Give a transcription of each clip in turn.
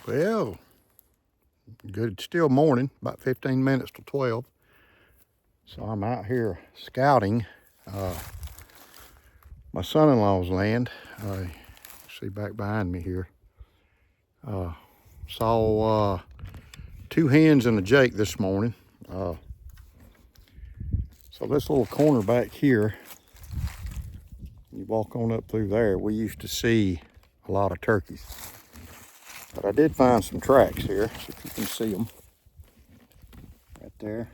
Well, good. It's still morning, about 15 minutes to 12. So I'm out here scouting my son-in-law's land. See back behind me here. Saw 2 hens and a jake this morning. So this little corner back here, you walk on up through there, we used to see a lot of turkeys. But I did find some tracks here, so if you can see them right there.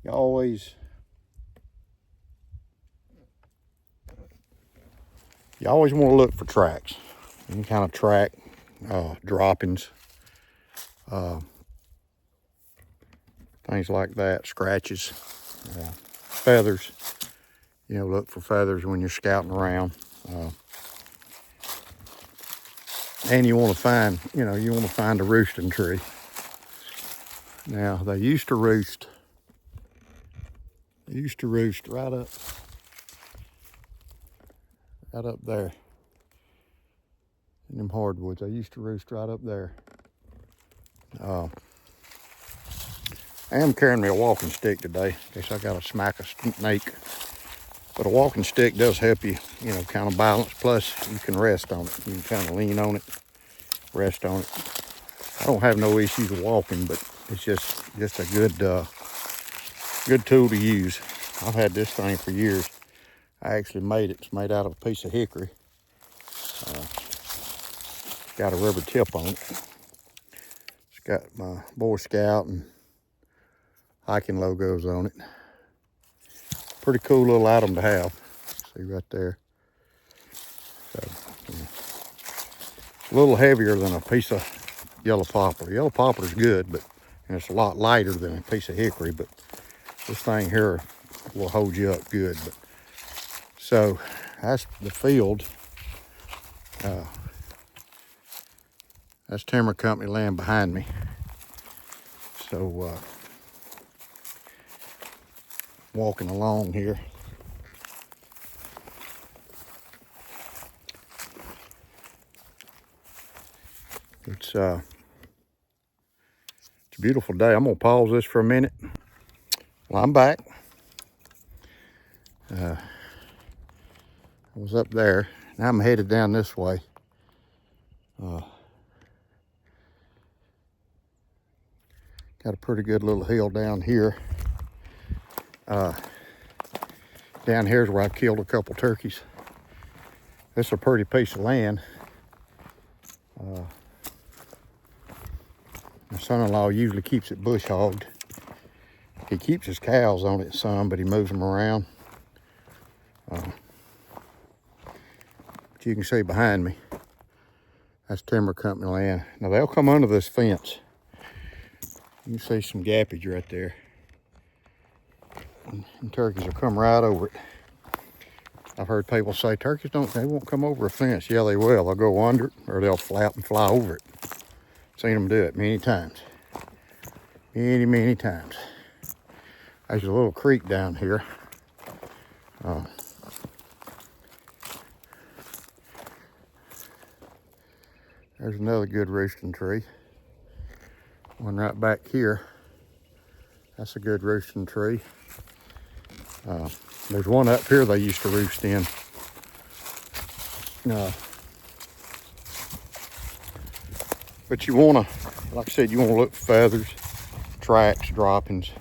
You always want to look for tracks, any kind of track, droppings, things like that, scratches, feathers. Look for feathers when you're scouting around. And you want to find, a roosting tree. Now, they used to roost right up there in them hardwoods. They used to roost right up there. I am carrying me a walking stick today. Guess I gotta smack a snake. But a walking stick does help you, kind of balance. Plus, you can rest on it. You can kind of lean on it, rest on it. I don't have no issues with walking, but it's just a good tool to use. I've had this thing for years. I actually made it. It's made out of a piece of hickory. Got a rubber tip on it. It's got my Boy Scout and hiking logos on it. Pretty cool little item to have. See right there. So, a little heavier than a piece of yellow poplar. Yellow poplar is good, and it's a lot lighter than a piece of hickory, but this thing here will hold you up good. So that's the field. That's timber company land behind me. So walking along here. It's a beautiful day. I'm gonna pause this for a minute. Well, I'm back. I was up there. Now I'm headed down this way. Got a pretty good little hill down here. Down here's where I killed a couple turkeys. This is a pretty piece of land. My son-in-law usually keeps it bush hogged. He keeps his cows on it some, but he moves them around. But you can see behind me, that's timber company land. Now they'll come under this fence. You can see some gappage right there. And turkeys will come right over it. I've heard people say turkeys they won't come over a fence. Yeah, they will. They'll go under it or they'll flap and fly over it. Seen them do it many times. Many times. There's a little creek down here. There's another good roosting tree. One right back here. That's a good roosting tree. There's one up here they used to roost in. But you want to, like I said, you want to look for feathers, tracks, droppings.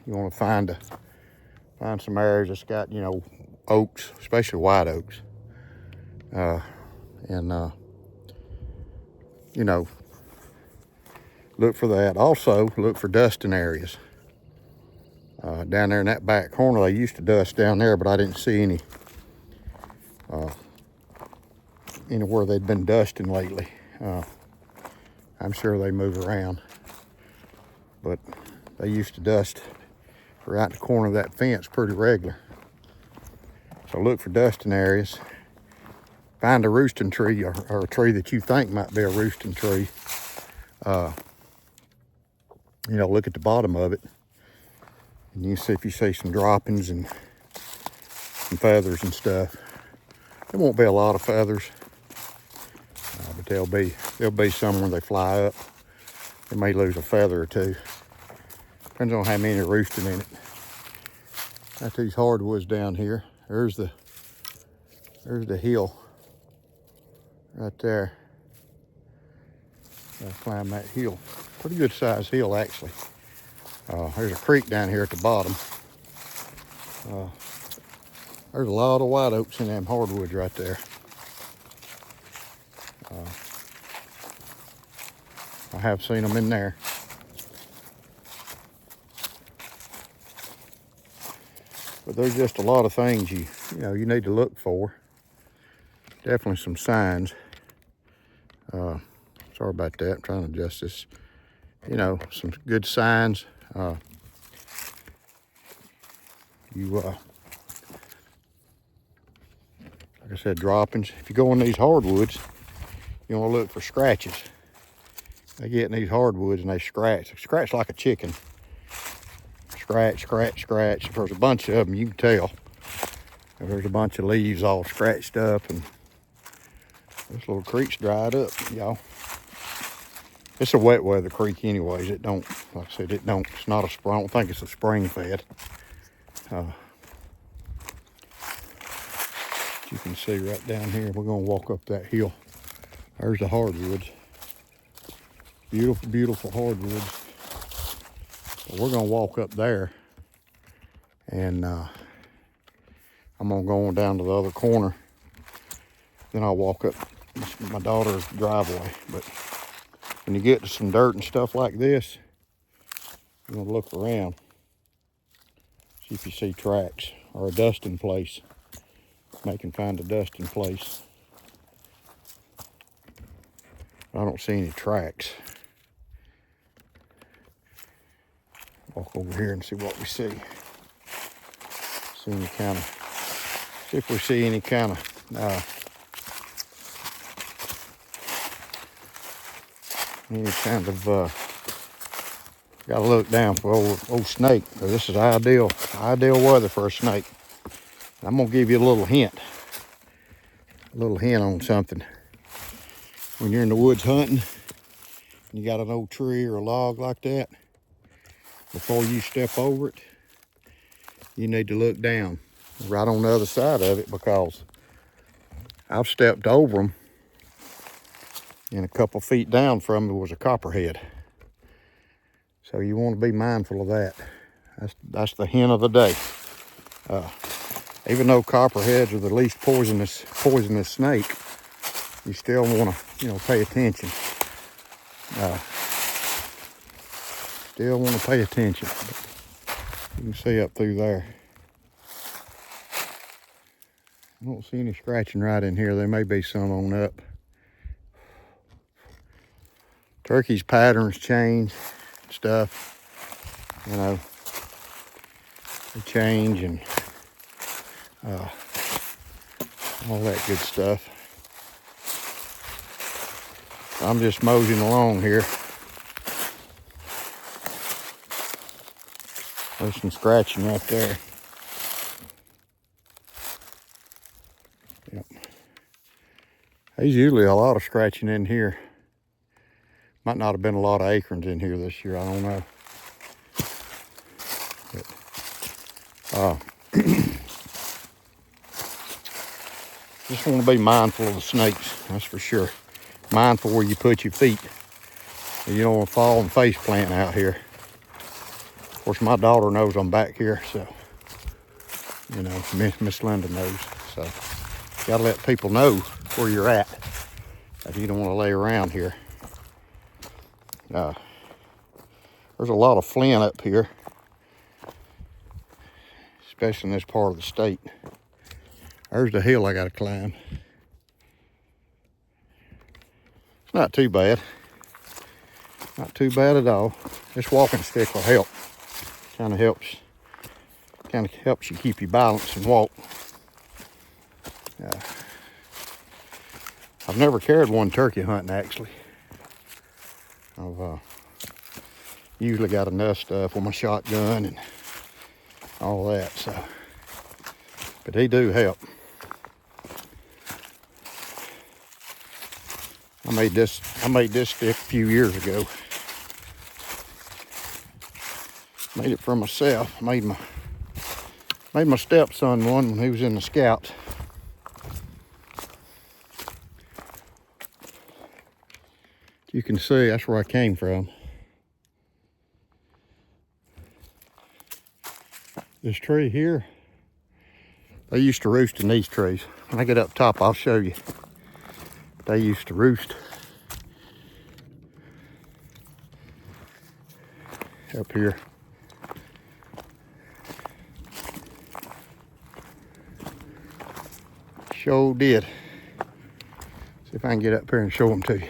You want to find some areas that's got, oaks, especially white oaks. Look for that. Also, look for dusting areas. Down there in that back corner, they used to dust down there, but I didn't see anywhere they'd been dusting lately. I'm sure they move around, but they used to dust right in the corner of that fence pretty regular. So look for dusting areas. Find a roosting tree or a tree that you think might be a roosting tree. Look at the bottom of it. And you see if you see some droppings and some feathers and stuff. There won't be a lot of feathers, but there'll be some when they fly up. They may lose a feather or two. Depends on how many are roosting in it. Got these hardwoods down here. There's the hill right there. I'll climb that hill. Pretty good sized hill actually. There's a creek down here at the bottom. There's a lot of white oaks in them hardwoods right there. I have seen them in there. But there's just a lot of things you need to look for. Definitely some signs. Sorry about that. I'm trying to adjust this. Some good signs. Like I said, droppings. If you go in these hardwoods, you want to look for scratches. They get in these hardwoods and they scratch. They scratch like a chicken. Scratch, scratch, scratch. If there's a bunch of them, you can tell. If there's a bunch of leaves all scratched up, and this little creek's dried up, y'all. It's a wet weather creek anyways. It don't, like I said, it's not a spring. I don't think it's a spring fed. You can see right down here. We're gonna walk up that hill. There's the hardwoods. Beautiful, beautiful hardwoods. But we're gonna walk up there, and I'm gonna go on down to the other corner. Then I'll walk up my daughter's driveway. But when you get to some dirt and stuff like this, you're gonna look around, see if you see tracks or a dusting place. They can find a dusting place. I don't see any tracks. Walk over here and see what we see. See if we see any kind of gotta look down for old snake. This is ideal weather for a snake. I'm gonna give you a little hint on something. When you're in the woods hunting, and you got an old tree or a log like that, before you step over it, you need to look down right on the other side of it, because I've stepped over them, and a couple feet down from it was a copperhead. So you want to be mindful of that. That's the hint of the day. Even though copperheads are the least poisonous snake, you still want to, pay attention. Still want to pay attention. You can see up through there. I don't see any scratching right in here. There may be some on up. Turkey's patterns change and stuff. They change and all that good stuff. I'm just moseying along here. There's some scratching right there. Yep. There's usually a lot of scratching in here. Might not have been a lot of acorns in here this year, I don't know. But, just want to be mindful of the snakes, that's for sure. Mindful where you put your feet. You don't want to fall and face plant out here. Of course, my daughter knows I'm back here, so, Miss Linda knows. So, you gotta let people know where you're at if you don't want to lay around here. There's a lot of flint up here, especially in this part of the state. There's the hill I gotta climb. It's not too bad. Not too bad at all. This walking stick will help. Kind of helps you keep your balance and walk. I've never carried one turkey hunting actually. I've usually got enough stuff with my shotgun and all that, so. But they do help. I made this stick a few years ago. Made it for myself. Made my stepson one when he was in the Scouts. You can see that's where I came from. This tree here, they used to roost in these trees. When I get up top, I'll show you. They used to roost up here. Sure did. See if I can get up here and show them to you.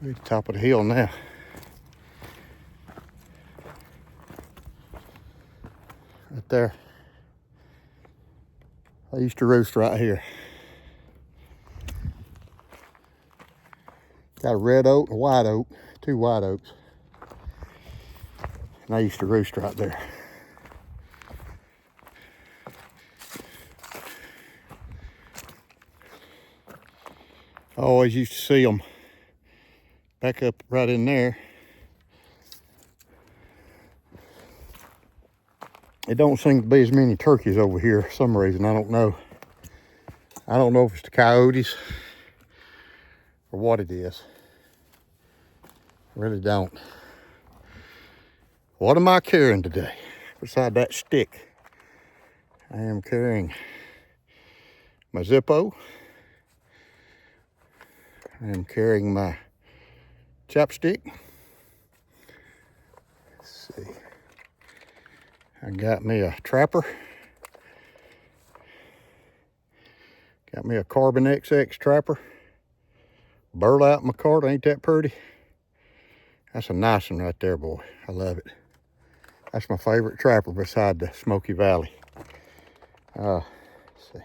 We're at the top of the hill now. Right there. I used to roost right here. Got a red oak and a white oak, 2 white oaks. And I used to roost right there. I always used to see them back up right in there. It don't seem to be as many turkeys over here for some reason. I don't know. I don't know if it's the coyotes or what it is. I really don't. What am I carrying today? Beside that stick, I am carrying my Zippo. I am carrying my chapstick. Let's see. I got me a trapper. Got me a Carbon XX trapper. Burlap in my cart, ain't that pretty? That's a nice one right there, boy. I love it. That's my favorite trapper beside the Smoky Valley. Let's see.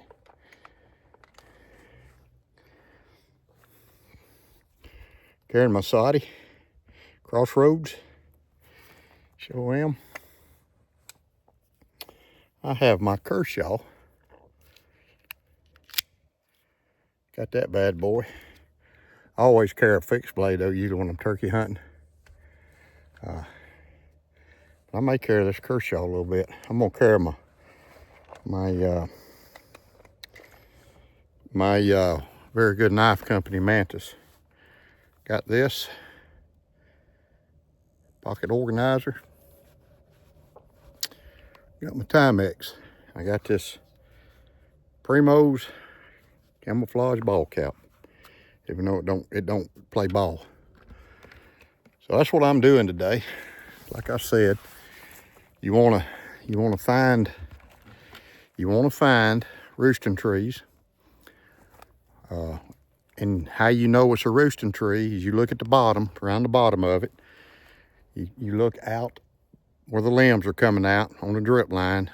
Carrying my Soddy Crossroads. Show am. I have my Kershaw. Got that bad boy. I always carry a fixed blade though, usually when I'm turkey hunting. I may carry this Kershaw a little bit. I'm gonna carry my Very Good Knife Company Mantis. Got this pocket organizer. Got my Timex. I got this Primo's camouflage ball cap. Even though it don't play ball. So that's what I'm doing today. Like I said, you wanna find roosting trees. And how you know it's a roosting tree is you look at the bottom, around the bottom of it. You look out where the limbs are coming out on the drip line.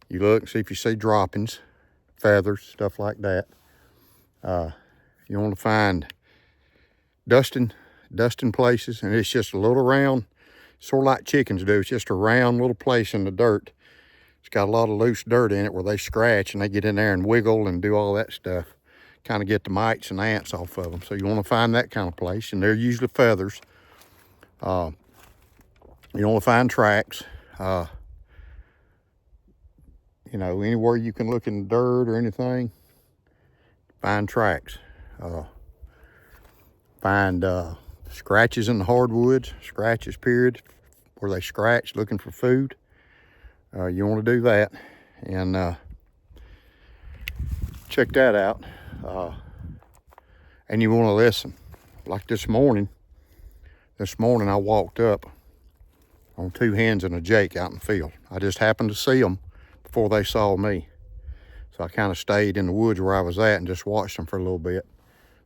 You look and see if you see droppings, feathers, stuff like that. You want to find dusting places, and it's just a little round, sort of like chickens do. It's just a round little place in the dirt. It's got a lot of loose dirt in it where they scratch and they get in there and wiggle and do all that stuff. Kind of get the mites and ants off of them. So you want to find that kind of place, and they're usually feathers. You want to find tracks. You know, anywhere you can look in the dirt or anything, find tracks. Find scratches in the hardwoods, scratches period, where they scratch looking for food. You want to do that and check that out. And you want to listen. Like this morning I walked up on 2 hens and a jake out in the field. I just happened to see them before they saw me. So I kind of stayed in the woods where I was at and just watched them for a little bit.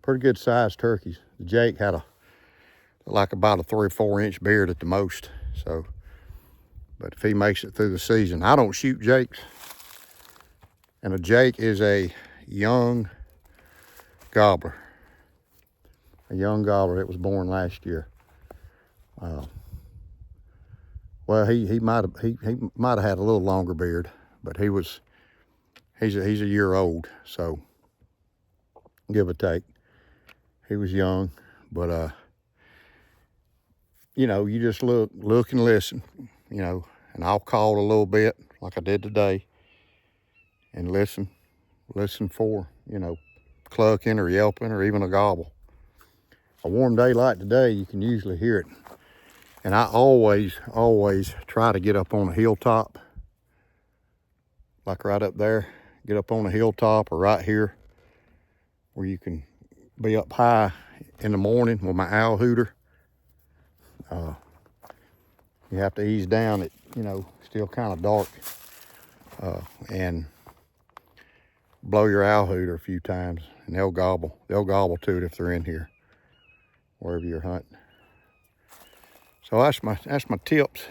Pretty good sized turkeys. The jake had like about a 3 or 4 inch beard at the most. So, but if he makes it through the season, I don't shoot jakes. And a jake is a young gobbler. A young gobbler that was born last year. Well, he might have had a little longer beard, but he was He's a year old, so give or take. He was young, but you know, you just look and listen, you know, and I'll call a little bit like I did today and listen for, you know, clucking or yelping or even a gobble. A warm day like today, you can usually hear it. And I always try to get up on a hilltop, like right up there. Get up on a hilltop or right here where you can be up high in the morning with my owl hooter. You have to ease down. It, you know, still kind of dark, and blow your owl hooter a few times, and they'll gobble. They'll gobble to it if they're in here, wherever you're hunting. So that's my tips.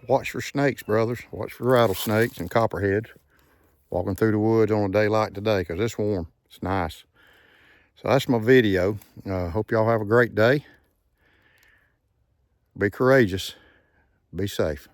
Watch for snakes, brothers. Watch for rattlesnakes and copperheads walking through the woods on a day like today, because it's warm. It's nice. So that's my video. Hope y'all have a great day. Be courageous. Be safe.